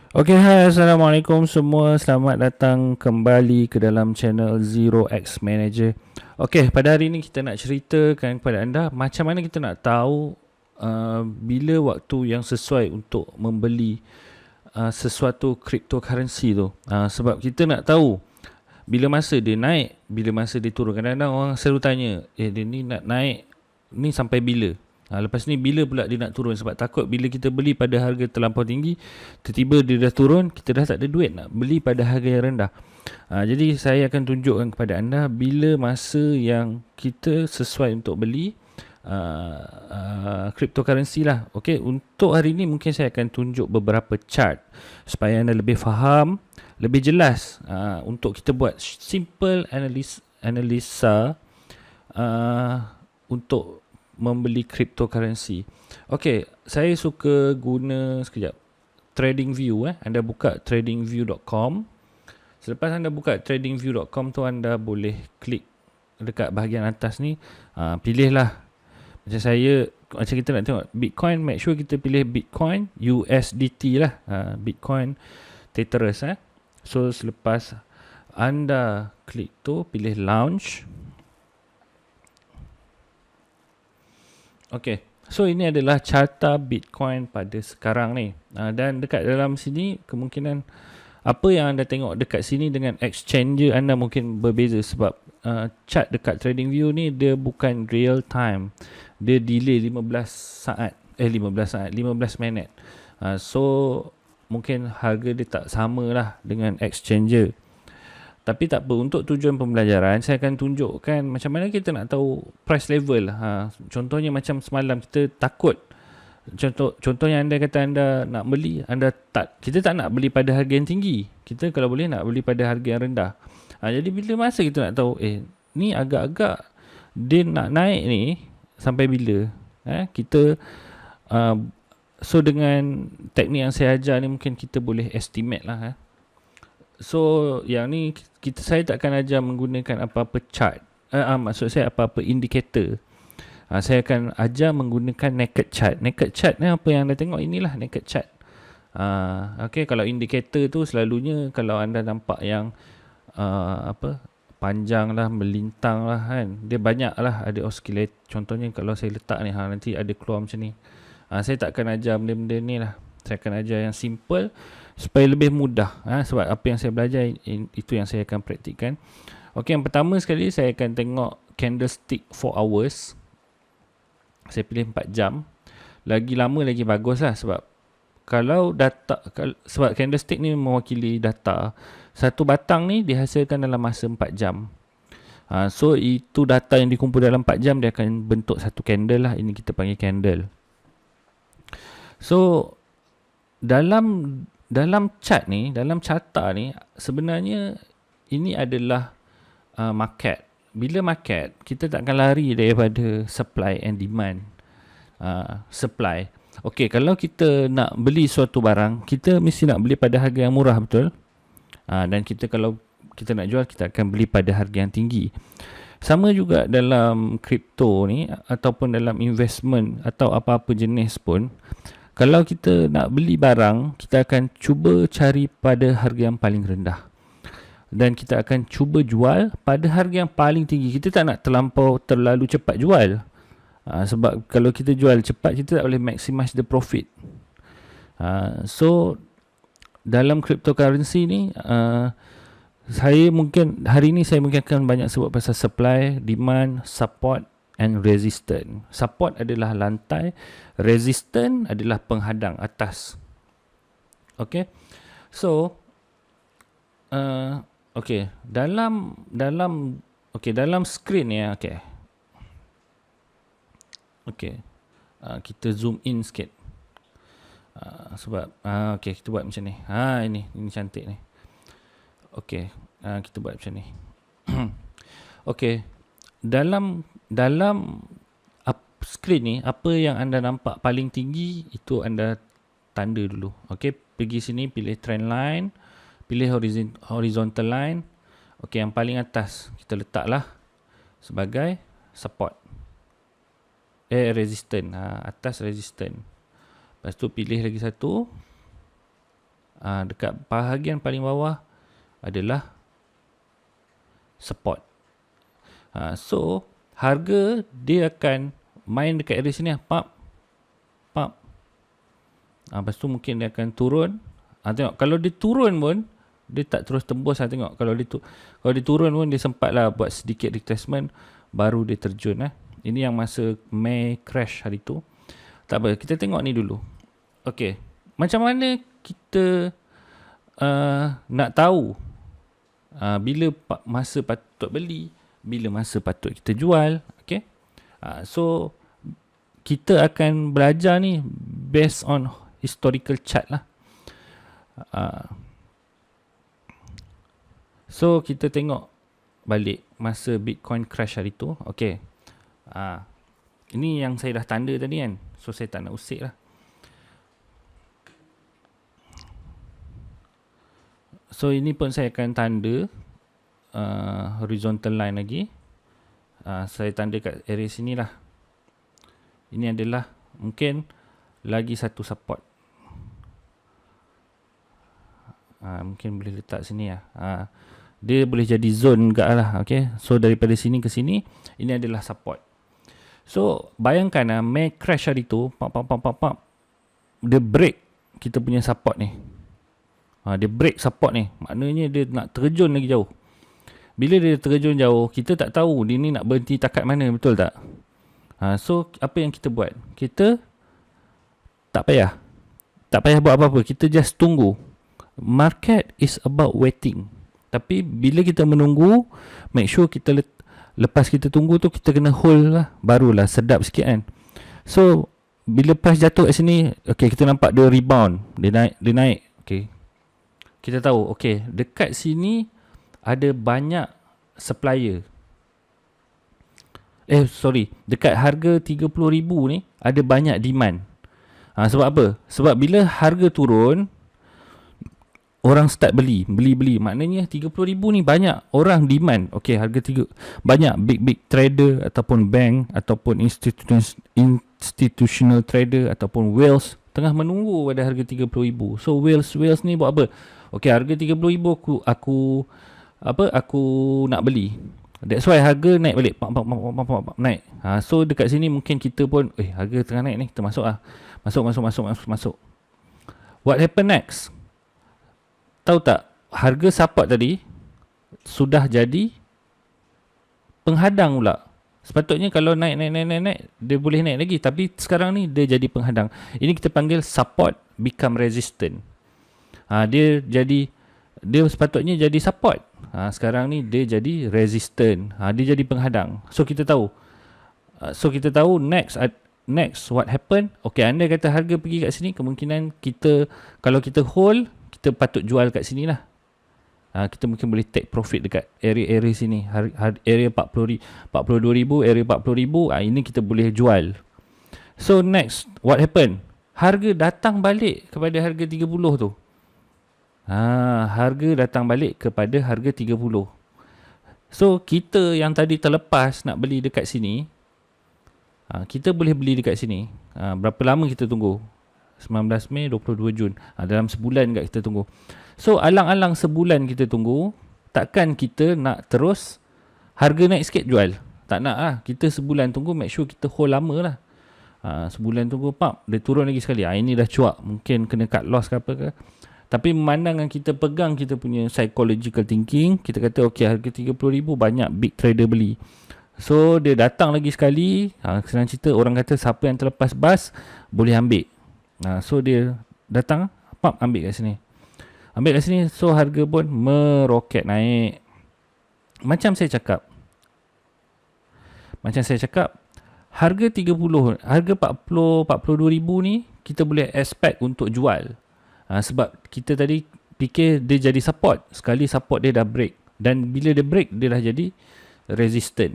Okay, hai, Assalamualaikum semua. Selamat datang kembali ke dalam channel Zero X Manager. Okay, pada hari ini kita nak ceritakan kepada anda macam mana kita nak tahu bila waktu yang sesuai untuk membeli sesuatu cryptocurrency tu. Sebab kita nak tahu bila masa dia naik, bila masa dia turun. Kadang-kadang orang selalu tanya, dia ni nak naik ni sampai bila? Lepas ni bila pula dia nak turun, sebab takut bila kita beli pada harga terlampau tinggi, tiba-tiba dia dah turun, kita dah tak ada duit nak beli pada harga yang rendah. Jadi saya akan tunjukkan kepada anda bila masa yang kita sesuai untuk beli cryptocurrency lah. Okay, untuk hari ini mungkin saya akan tunjuk beberapa chart supaya anda lebih faham, lebih jelas untuk kita buat simple analisa untuk membeli cryptocurrency. Okay, saya suka guna sekejap TradingView. Anda buka tradingview.com. Selepas anda buka tradingview.com tu, anda boleh klik dekat bahagian atas ni, pilihlah macam saya, macam kita nak tengok Bitcoin, make sure kita pilih Bitcoin USDT lah, Bitcoin Tetherus. So selepas anda klik tu, pilih launch. Okay, so ini adalah carta Bitcoin pada sekarang ni. Dan dekat dalam sini kemungkinan apa yang anda tengok dekat sini dengan exchanger anda mungkin berbeza, sebab chart dekat TradingView ni dia bukan real time. Dia delay 15 minit. So mungkin harga dia tak sama lah dengan exchanger. Tapi tak apa, untuk tujuan pembelajaran saya akan tunjukkan macam mana kita nak tahu price level. Contohnya macam semalam kita takut, contohnya anda kata anda nak beli, kita tak nak beli pada harga yang tinggi, kita kalau boleh nak beli pada harga yang rendah. Jadi bila masa kita nak tahu ni agak-agak dia nak naik ni sampai bila, kita so dengan teknik yang saya ajar ni mungkin kita boleh estimate lah. So yang ni saya takkan ajar menggunakan apa-apa chart, maksud saya apa-apa indikator. Saya akan ajar menggunakan naked chart. Naked chart ni apa yang anda tengok, inilah naked chart. Okay, kalau indikator tu selalunya kalau anda nampak yang panjang lah, melintang lah kan, dia banyak lah ada oscillate. Contohnya kalau saya letak ni, nanti ada keluar macam ni. Saya takkan ajar benda-benda ni lah. Saya akan ajar yang simple supaya lebih mudah. Sebab apa yang saya belajar itu yang saya akan praktikkan. Okey, yang pertama sekali saya akan tengok candlestick 4 hours. Saya pilih 4 jam. Lagi lama lagi bagus lah, sebab kalau data, sebab candlestick ni mewakili data. Satu batang ni dihasilkan dalam masa 4 jam. So itu data yang dikumpul dalam 4 jam, dia akan bentuk satu candle lah. Ini kita panggil candle. So dalam chart ni, dalam carta ni, sebenarnya ini adalah market. Bila market, kita tak akan lari daripada supply and demand. Supply. Okey, kalau kita nak beli suatu barang, kita mesti nak beli pada harga yang murah, betul? Dan kalau kita nak jual, kita akan beli pada harga yang tinggi. Sama juga dalam kripto ni, ataupun dalam investment atau apa-apa jenis pun. Kalau kita nak beli barang, kita akan cuba cari pada harga yang paling rendah. Dan kita akan cuba jual pada harga yang paling tinggi. Kita tak nak terlalu cepat jual. Sebab kalau kita jual cepat, kita tak boleh maximize the profit. So dalam cryptocurrency ni, hari ni saya mungkin akan banyak sebut pasal supply, demand, support and resistance. Support adalah lantai, resistance adalah penghadang atas. Okay, so dalam screen ni, kita zoom in sikit. Sebab kita buat macam ni. Ini cantik ni. Kita buat macam ni. Dalam screen ni, apa yang anda nampak paling tinggi, itu anda tanda dulu. Pergi sini, pilih trend line, pilih horizontal line. Yang paling atas kita letaklah sebagai support, resistance. Atas resistance. Lepas tu pilih lagi satu, Dekat bahagian paling bawah adalah support. So harga dia akan main dekat area sini, pap. Lepas tu mungkin dia akan turun. Tengok kalau dia turun pun dia tak terus tembus. Tengok kalau dia turun pun dia sempat lah buat sedikit retracement, baru dia terjun. Ini yang masa May crash hari tu. Tak apa, kita tengok ni dulu. Okay, macam mana kita nak tahu bila masa patut beli, bila masa patut kita jual. Okay, so kita akan belajar ni based on historical chart lah. So kita tengok balik masa Bitcoin crash hari tu. Okay, ini yang saya dah tanda tadi kan, so saya tak nak usik lah. So ini pun saya akan tanda horizontal line lagi. Saya tanda kat area sini lah. Ini adalah mungkin lagi satu support. Mungkin boleh letak sini lah. Dia boleh jadi zone juga lah. Okay, so daripada sini ke sini, ini adalah support. So bayangkan May crash hari tu, dia break kita punya support ni. Dia break support ni, maknanya dia nak terjun lagi jauh. Bila dia terjun jauh, kita tak tahu dia ni nak berhenti takat mana, betul tak? So apa yang kita buat? Kita tak payah buat apa-apa, kita just tunggu. Market is about waiting. Tapi bila kita menunggu, make sure kita lepas kita tunggu tu, kita kena hold lah, barulah sedap sikit kan. So bila price jatuh kat sini, okay, kita nampak dia rebound, dia naik. Okay, kita tahu, okay, dekat sini ada banyak supplier. Dekat harga 30,000 ni ada banyak demand. Sebab apa? Sebab bila harga turun, orang start beli. Maknanya 30,000 ni banyak orang demand. Okay, harga banyak big trader ataupun bank ataupun institutional trader ataupun whales tengah menunggu pada harga 30,000. So whales ni buat apa? Okay, harga 30,000 aku nak beli. That's why harga naik balik. Naik. So dekat sini mungkin kita pun harga tengah naik ni, kita masuk lah. Masuk. What happen next? Tahu tak, harga support tadi sudah jadi penghadang pula. Sepatutnya kalau naik, dia boleh naik lagi. Tapi sekarang ni dia jadi penghadang. Ini kita panggil support become resistant. Dia sepatutnya jadi support. Sekarang ni dia jadi resistant. Dia jadi penghadang. So kita tahu next what happen. Okay, anda kata harga pergi kat sini, kemungkinan kita, kalau kita hold, kita patut jual kat sini lah. Kita mungkin boleh take profit dekat area sini, area 42,000, area 40,000. Ini kita boleh jual. So next what happen? Harga datang balik kepada harga 30 tu. Harga datang balik kepada harga 30. So kita yang tadi terlepas nak beli dekat sini, kita boleh beli dekat sini. Berapa lama kita tunggu? 19 Mei, 22 Jun. Dalam sebulan kat kita tunggu. So alang-alang sebulan kita tunggu, takkan kita nak terus harga naik sikit jual? Tak nak lah. Kita sebulan tunggu, make sure kita hold lama lah. Sebulan tunggu, dia turun lagi sekali. Ini dah cuak, mungkin kena cut loss ke apa ke. Tapi memandangkan kita pegang kita punya psychological thinking, kita kata okay, harga 30,000 banyak big trader beli. So dia datang lagi sekali. Senang cerita, orang kata siapa yang terlepas bas boleh ambil. So dia datang, ambil kat sini. So harga pun meroket naik. Macam saya cakap, harga 30, harga 42,000 ni kita boleh expect untuk jual. Sebab kita tadi fikir dia jadi support. Sekali support dia dah break, dan bila dia break, dia dah jadi resistant.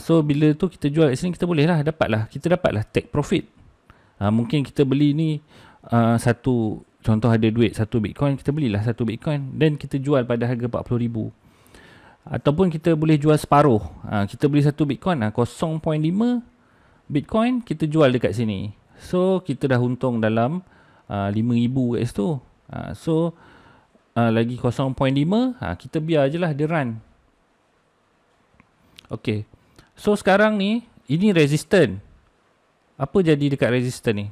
So bila tu kita jual kat sini, kita boleh lah, kita dapatlah take profit. Mungkin kita beli ni contoh ada duit 1 Bitcoin, kita belilah 1 Bitcoin dan kita jual pada harga 40,000. Ataupun kita boleh jual separuh. Kita beli 1 Bitcoin, 0.5 Bitcoin kita jual dekat sini. So kita dah untung dalam 5,000 kat situ. So lagi 0.5, kita biar je lah dia run. Okay, so sekarang ni ini resistant. Apa jadi dekat resistant ni?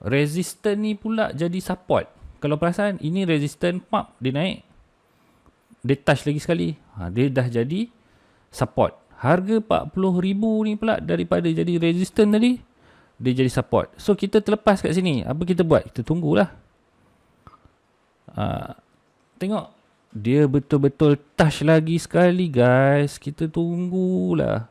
Resistant ni pula jadi support. Kalau perasan, ini resistant, pump, dia naik, dia touch lagi sekali, dia dah jadi support. Harga 40,000 ni pula daripada jadi resistant tadi, dia jadi support. So kita terlepas kat sini. Apa kita buat? Kita tunggulah. Tengok, dia betul-betul touch lagi sekali guys. Kita tunggulah.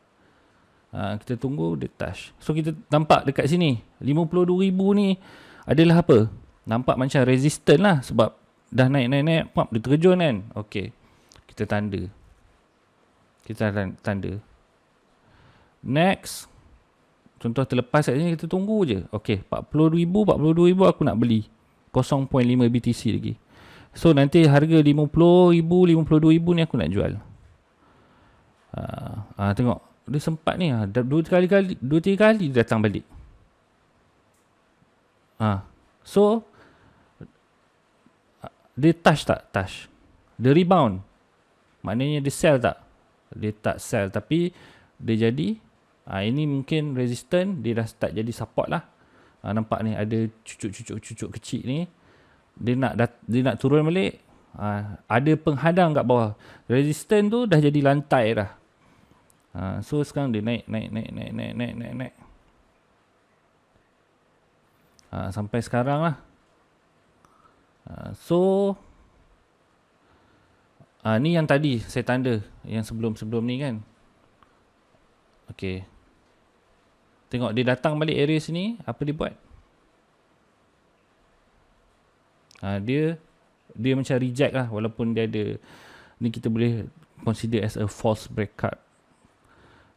Kita tunggu dia touch. So kita nampak dekat sini 52,000 ni adalah apa? Nampak macam resistant lah, sebab dah naik pump, dia terjun kan. Okay, kita tanda. Next, contoh terlepas kat sini, kita tunggu je. Okay, 42,000 aku nak beli 0.5 BTC lagi. So nanti harga 50,000, 52,000 ni aku nak jual. Tengok, dia sempat ni, 2-3 kali dia datang balik. So dia touch tak? Touch. Dia rebound. Maknanya dia sell tak? Dia tak sell, tapi dia jadi ini mungkin resistant, dia dah start jadi support lah. Nampak ni ada cucuk kecil ni. Dia nak turun balik. Ada penghadang kat bawah. Resistant tu dah jadi lantai dah. So sekarang dia naik. Sampai sekarang lah. So ni yang tadi saya tanda, yang sebelum ni kan. Okay, tengok dia datang balik area sini. Apa dia buat? Dia macam reject lah, walaupun dia ada ni, kita boleh consider as a false breakout.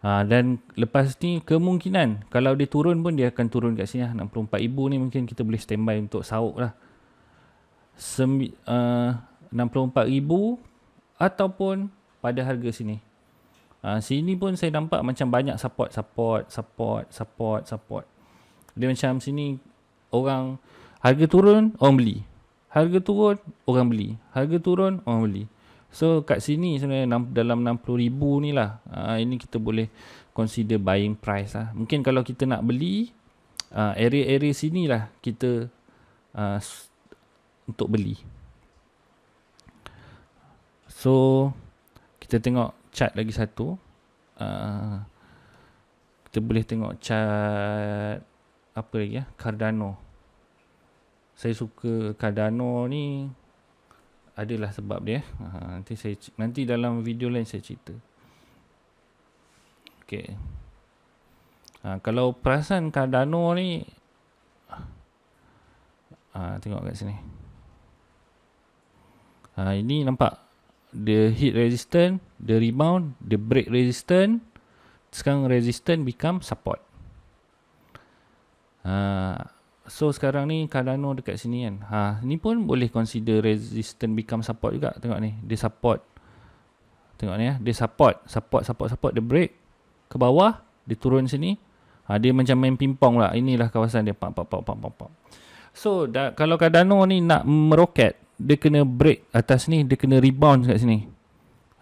Dan lepas ni kemungkinan kalau dia turun pun dia akan turun kat sini lah. 64,000 ni mungkin kita boleh standby untuk sahur lah. 64,000 ataupun pada harga sini. Sini pun saya nampak macam banyak support. Dia macam sini, orang harga turun, orang beli. Harga turun, orang beli. Harga turun, orang beli. So kat sini sebenarnya dalam 60,000 ni lah, ini kita boleh consider buying price lah. Mungkin kalau kita nak beli, area-area sini lah kita untuk beli. So kita tengok chart lagi satu. Kita boleh tengok chart apa lagi ya? Cardano. Saya suka Cardano ni, adalah sebab dia. Nanti dalam video lain saya cerita. Okay. Kalau perasan Cardano ni, tengok kat sini. Ini nampak dia hit resistance, dia rebound, dia break resistance. Sekarang resistance become support. So sekarang ni Cardano dekat sini kan. Ni pun boleh consider resistance become support juga. Tengok ni, dia support. Tengok ni ya, dia support, dia break ke bawah, dia turun sini. Dia macam main pingpong lah. Inilah kawasan dia. Pop. So kalau Cardano ni nak meroket, dia kena break atas ni, dia kena rebound kat sini.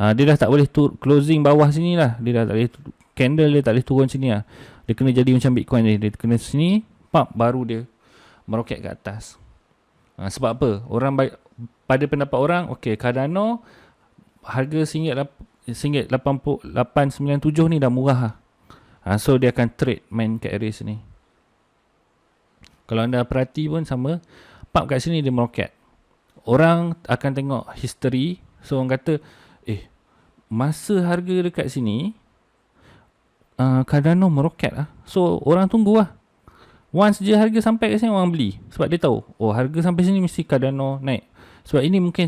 Dia dah tak boleh closing bawah sini lah. Dia dah tak boleh, candle dia tak boleh turun sini lah. Dia kena jadi macam Bitcoin ni. Dia kena sini, baru dia meroket ke atas. Sebab apa? Pada pendapat orang, okay, Cardano harga RM897 ni dah murah lah. So dia akan trade main kat area sini. Kalau anda perhati pun sama, kat sini dia meroket. Orang akan tengok history. So orang kata, masa harga dekat sini Cardano meroket lah. So orang tunggu lah. Once je harga sampai kat sini, orang beli. Sebab dia tahu, harga sampai sini mesti Cardano naik. Sebab ini mungkin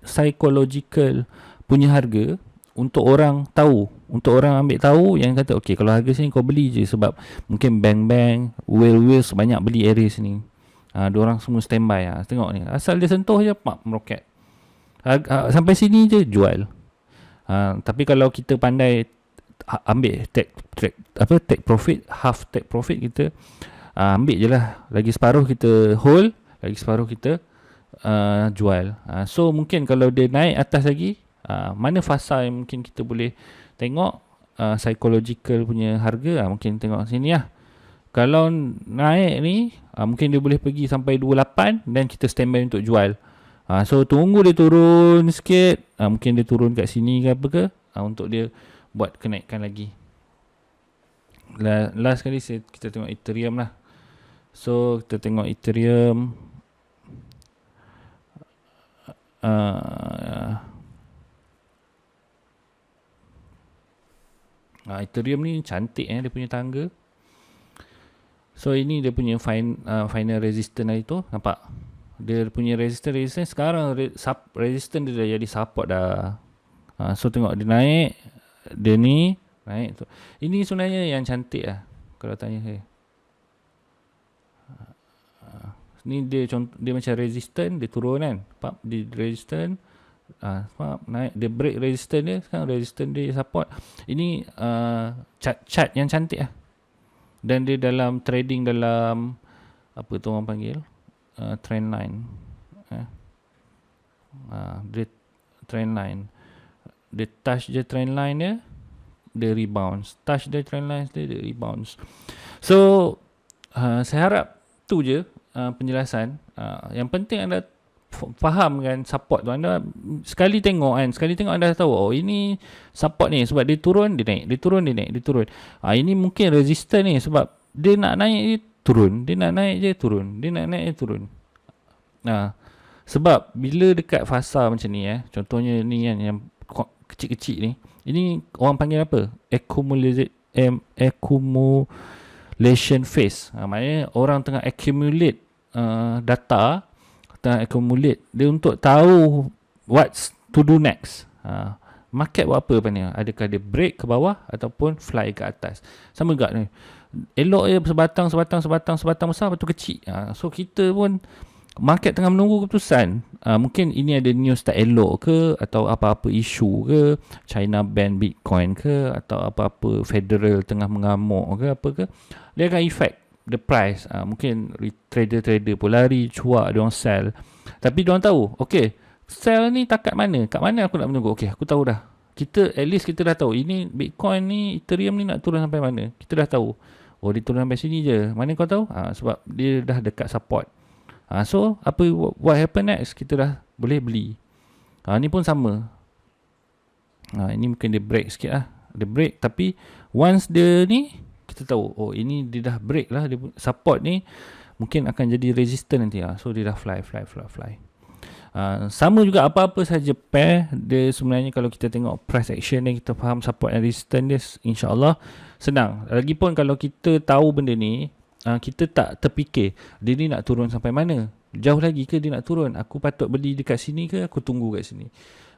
psychological punya harga, untuk orang tahu, untuk orang ambil tahu, yang kata okay, kalau harga sini kau beli je. Sebab mungkin bank-bank, whales banyak beli area sini. Diorang semua standby. Tengok ni, asal dia sentuh je, meroket. Sampai sini je jual. Tapi kalau kita pandai ambil take profit, half take profit, kita Ambil je lah. Lagi separuh kita hold, lagi separuh kita jual. So mungkin kalau dia naik atas lagi, mana fasa yang mungkin kita boleh tengok psychological punya harga, mungkin tengok sini lah. Kalau naik ni, mungkin dia boleh pergi sampai 28 dan kita standby untuk jual. So tunggu dia turun sikit, mungkin dia turun kat sini ke apa ke, untuk dia buat kenaikan lagi. Last kali kita tengok Ethereum lah. So kita tengok Ethereum. Ethereum ni cantik dia punya tangga. So ini dia punya final resistance lah itu. Nampak? Dia punya resistance sekarang resistance dia dah jadi support dah. So tengok dia naik, dia ni naik tu. Ini sebenarnya yang cantik lah kalau tanya saya. Ni dia macam resistance, dia turun kan. Nampak? Dia resistance, naik, dia break resistance dia, sekarang resistance dia support. Ini chart yang cantik lah. Dan dia dalam trading dalam apa tu orang panggil trend line. Dia trend line, dia touch je trend line dia rebounds, touch dia trend line dia rebounds. So saya harap tu je penjelasan. Yang penting anda faham kan support tu. Anda sekali tengok anda tahu ini support ni sebab dia turun dia naik, dia turun dia naik, dia turun. Ini mungkin resistance ni sebab dia nak naik dia turun, dia nak naik je turun, dia nak naik je turun. Sebab bila dekat fasa macam ni contohnya ni kan yang kecil-kecil ni, ini orang panggil apa? Accumulation phase. Maknanya orang tengah accumulate data, accumulate dia untuk tahu what's to do next. Market buat apa ni? Adakah dia break ke bawah ataupun fly ke atas? Sama juga ni. Elok je sebatang besar, lepas tu kecil. So kita pun market tengah menunggu keputusan. Mungkin ini ada news tak elok ke, atau apa-apa isu ke, China ban Bitcoin ke, atau apa-apa federal tengah mengamuk ke apa ke. Dia akan effect the price. Mungkin trader-trader pun lari, cuak, diorang sell. Tapi diorang tahu, okay, sell ni tak kat mana? Kat mana aku nak menunggu? Okay, aku tahu dah. At least kita dah tahu. Ini Bitcoin ni, Ethereum ni nak turun sampai mana? Kita dah tahu. Oh, dia turun sampai sini je. Mana kau tahu? Sebab dia dah dekat support. So, what happen next? Kita dah boleh beli. Ni pun sama. Ini mungkin dia break sikit lah. Dia break, tapi once dia ni, kita tahu, oh ini dia dah break lah, dia support ni mungkin akan jadi resistant nanti. So dia dah fly. Sama juga apa-apa saja pair, dia sebenarnya kalau kita tengok price action ni, kita faham support and resistance dia, insyaAllah senang. Lagipun kalau kita tahu benda ni, kita tak terfikir dia ni nak turun sampai mana, jauh lagi ke dia nak turun, aku patut beli dekat sini ke aku tunggu kat sini.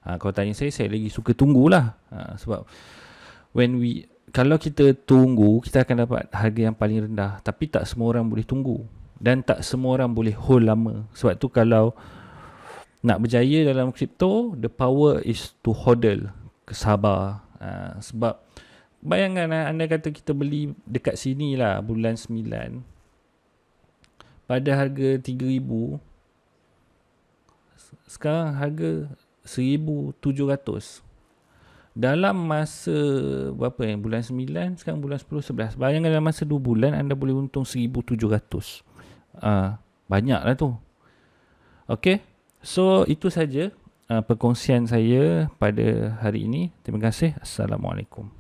Kalau tanya saya lagi suka tunggulah. Sebab kalau kita tunggu, kita akan dapat harga yang paling rendah. Tapi tak semua orang boleh tunggu, dan tak semua orang boleh hold lama. Sebab tu kalau nak berjaya dalam kripto, the power is to hodl, sabar. Sebab bayangkan anda kata kita beli dekat sini lah bulan 9 pada harga 3,000, sekarang harga 1,700. Dalam masa berapa bulan 9, sekarang bulan 10, 11. Bayangkan dalam masa 2 bulan anda boleh untung 1,700. Banyak lah tu. Okay, so itu saja perkongsian saya pada hari ini. Terima kasih. Assalamualaikum.